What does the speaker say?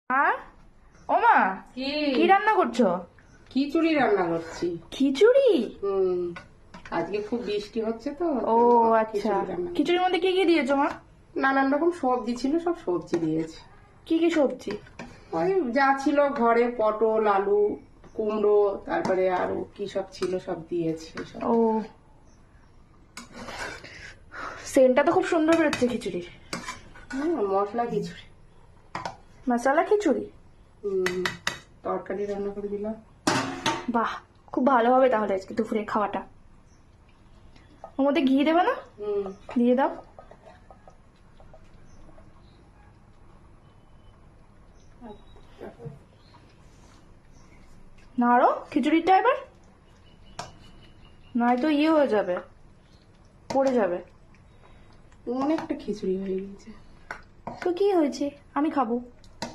আর ও মা, কি কি রান্না করছো? খিচুড়ি রান্না করছি। খিচুড়ি? হুম, আজকে খুব বৃষ্টি হচ্ছে তো। ও আচ্ছা, খিচুড়ি রান্না করছি। খিচুড়ির মধ্যে কি কি দিয়েছো মা? নানান রকম সবজি ছিল, সব সবজি দিয়েছি। কি কি সবজি? ওই যা ছিল ঘরে, পটল, আলু, কুমড়ো, তারপরে আরো কি সব ছিল সব দিয়েছি সব। ও, সেন্টটা তো খুব সুন্দর বেরোচ্ছে খিচুড়ির। মশলা খিচুড়ি। মশলা খিচুড়ি? তরকারি রান্না করে দিলাম। বাহ, খুব ভালো হবে তাহলে আজকে দুপুরে খাওয়াটা। ওর মধ্যে ঘি দেবে না? হুম, দিয়ে দাও। নাড়ো খিচুড়িটা এবার, নয়তো ইয়ে হয়ে যাবে, পড়ে যাবে। অনেকটা খিচুড়ি হয়ে গেছে। তো কি হয়েছে, আমি খাবো।